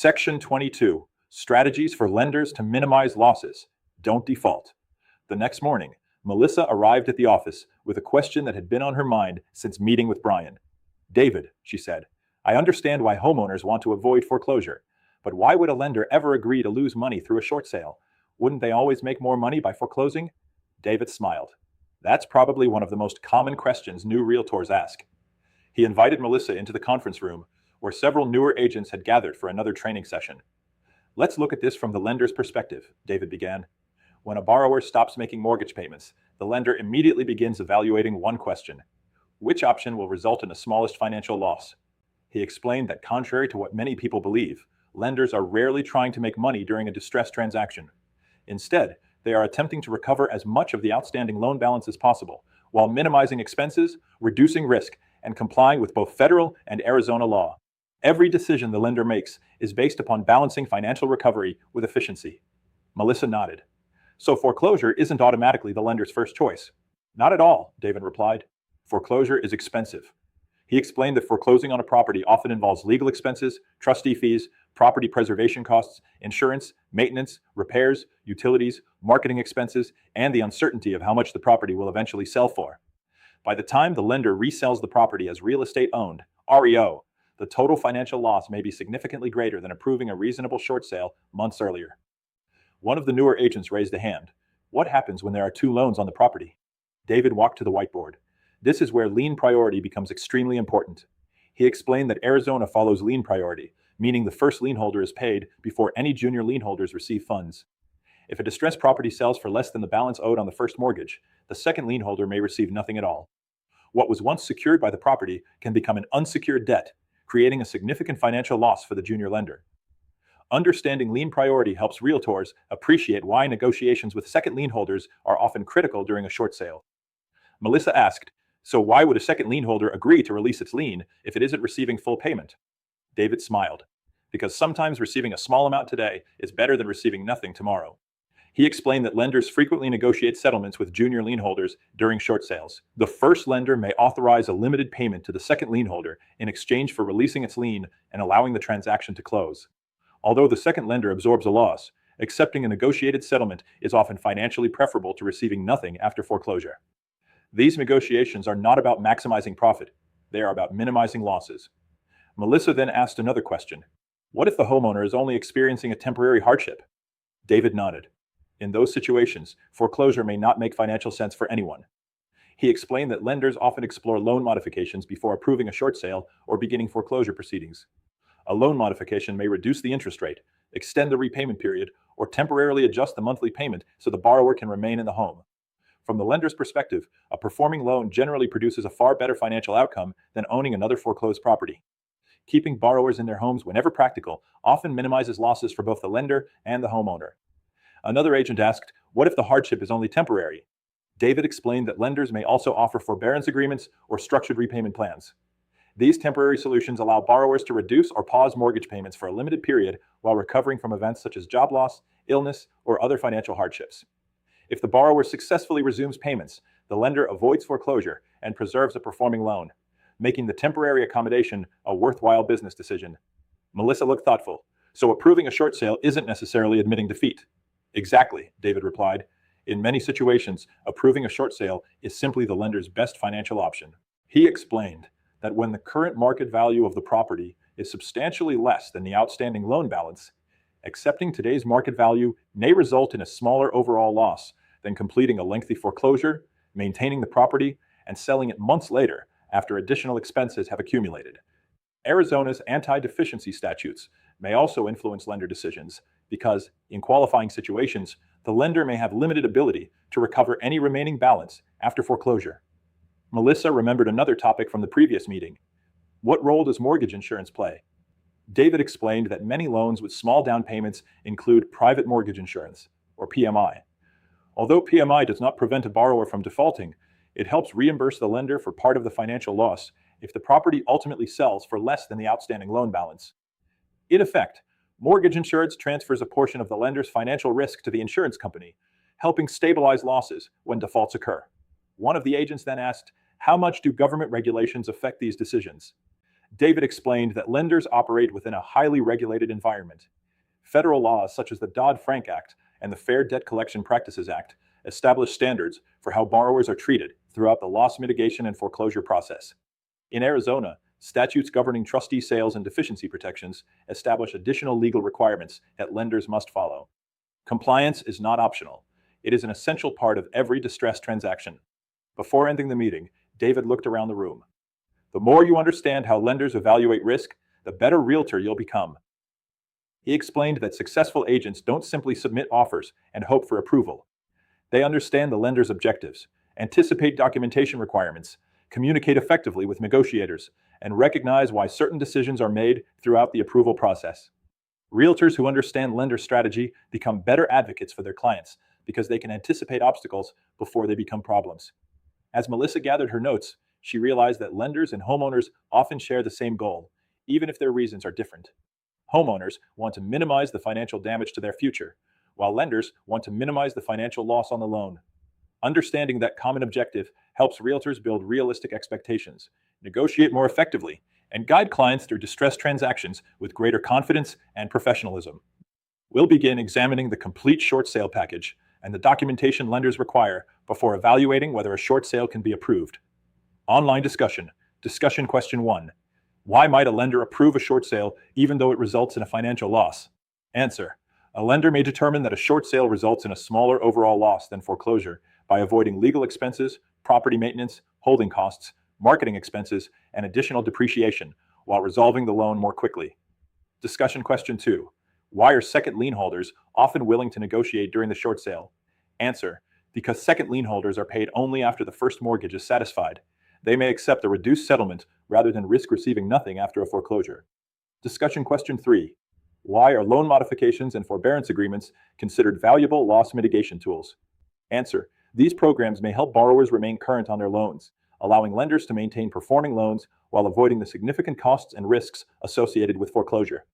Section 22. Strategies for lenders to minimize losses. Don't default. The next morning, Melissa arrived at the office with a question that had been on her mind since meeting with Brian. "David," she said, "I understand why homeowners want to avoid foreclosure, but why would a lender ever agree to lose money through a short sale? Wouldn't they always make more money by foreclosing?" David smiled. "That's probably one of the most common questions new realtors ask." He invited Melissa into the conference room, where several newer agents had gathered for another training session. "Let's look at this from the lender's perspective," David began. "When a borrower stops making mortgage payments, the lender immediately begins evaluating one question: which option will result in the smallest financial loss?" He explained that contrary to what many people believe, lenders are rarely trying to make money during a distressed transaction. Instead, they are attempting to recover as much of the outstanding loan balance as possible, while minimizing expenses, reducing risk, and complying with both federal and Arizona law. Every decision the lender makes is based upon balancing financial recovery with efficiency. Melissa nodded. "So foreclosure isn't automatically the lender's first choice?" "Not at all," David replied. "Foreclosure is expensive." He explained that foreclosing on a property often involves legal expenses, trustee fees, property preservation costs, insurance, maintenance, repairs, utilities, marketing expenses, and the uncertainty of how much the property will eventually sell for. By the time the lender resells the property as real estate owned, REO, the total financial loss may be significantly greater than approving a reasonable short sale months earlier. One of the newer agents raised a hand. "What happens when there are two loans on the property?" David walked to the whiteboard. "This is where lien priority becomes extremely important." He explained that Arizona follows lien priority, meaning the first lien holder is paid before any junior lien holders receive funds. If a distressed property sells for less than the balance owed on the first mortgage, the second lien holder may receive nothing at all. What was once secured by the property can become an unsecured debt, creating a significant financial loss for the junior lender. Understanding lien priority helps realtors appreciate why negotiations with second lien holders are often critical during a short sale. Melissa asked, "So why would a second lien holder agree to release its lien if it isn't receiving full payment?" David smiled. "Because sometimes receiving a small amount today is better than receiving nothing tomorrow." He explained that lenders frequently negotiate settlements with junior lien holders during short sales. The first lender may authorize a limited payment to the second lien holder in exchange for releasing its lien and allowing the transaction to close. Although the second lender absorbs a loss, accepting a negotiated settlement is often financially preferable to receiving nothing after foreclosure. These negotiations are not about maximizing profit, they are about minimizing losses. Melissa then asked another question. "What if the homeowner is only experiencing a temporary hardship?" David nodded. "In those situations, foreclosure may not make financial sense for anyone." He explained that lenders often explore loan modifications before approving a short sale or beginning foreclosure proceedings. A loan modification may reduce the interest rate, extend the repayment period, or temporarily adjust the monthly payment so the borrower can remain in the home. From the lender's perspective, a performing loan generally produces a far better financial outcome than owning another foreclosed property. Keeping borrowers in their homes whenever practical often minimizes losses for both the lender and the homeowner. Another agent asked, "What if the hardship is only temporary?" David explained that lenders may also offer forbearance agreements or structured repayment plans. These temporary solutions allow borrowers to reduce or pause mortgage payments for a limited period while recovering from events such as job loss, illness, or other financial hardships. If the borrower successfully resumes payments, the lender avoids foreclosure and preserves a performing loan, making the temporary accommodation a worthwhile business decision. Melissa looked thoughtful. "So approving a short sale isn't necessarily admitting defeat." "Exactly," David replied. "In many situations, approving a short sale is simply the lender's best financial option." He explained that when the current market value of the property is substantially less than the outstanding loan balance, accepting today's market value may result in a smaller overall loss than completing a lengthy foreclosure, maintaining the property, and selling it months later after additional expenses have accumulated. Arizona's anti-deficiency statutes may also influence lender decisions because, in qualifying situations, the lender may have limited ability to recover any remaining balance after foreclosure. Melissa remembered another topic from the previous meeting. What role does mortgage insurance play? David explained that many loans with small down payments include private mortgage insurance, or PMI. Although PMI does not prevent a borrower from defaulting, it helps reimburse the lender for part of the financial loss if the property ultimately sells for less than the outstanding loan balance. In effect, mortgage insurance transfers a portion of the lender's financial risk to the insurance company, helping stabilize losses when defaults occur. One of the agents then asked, "How much do government regulations affect these decisions?" David explained that lenders operate within a highly regulated environment. Federal laws such as the Dodd-Frank Act and the Fair Debt Collection Practices Act establish standards for how borrowers are treated throughout the loss mitigation and foreclosure process. In Arizona, statutes governing trustee sales and deficiency protections establish additional legal requirements that lenders must follow. Compliance is not optional. It is an essential part of every distressed transaction. Before ending the meeting, David looked around the room. The more you understand how lenders evaluate risk, the better realtor you'll become. He explained that successful agents don't simply submit offers and hope for approval. They understand the lender's objectives, anticipate documentation requirements, communicate effectively with negotiators, and recognize why certain decisions are made throughout the approval process. Realtors who understand lender strategy become better advocates for their clients because they can anticipate obstacles before they become problems. As Melissa gathered her notes, she realized that lenders and homeowners often share the same goal, even if their reasons are different. Homeowners want to minimize the financial damage to their future, while lenders want to minimize the financial loss on the loan. Understanding that common objective helps realtors build realistic expectations, negotiate more effectively, and guide clients through distressed transactions with greater confidence and professionalism. We'll begin examining the complete short sale package and the documentation lenders require before evaluating whether a short sale can be approved. Online discussion. Discussion question 1. Why might a lender approve a short sale even though it results in a financial loss? Answer. A lender may determine that a short sale results in a smaller overall loss than foreclosure by avoiding legal expenses, property maintenance, holding costs, marketing expenses, and additional depreciation while resolving the loan more quickly. Discussion question 2. Why are second lien holders often willing to negotiate during the short sale? Answer. Because second lien holders are paid only after the first mortgage is satisfied. They may accept a reduced settlement rather than risk receiving nothing after a foreclosure. Discussion question 3. Why are loan modifications and forbearance agreements considered valuable loss mitigation tools? Answer. These programs may help borrowers remain current on their loans, allowing lenders to maintain performing loans while avoiding the significant costs and risks associated with foreclosure.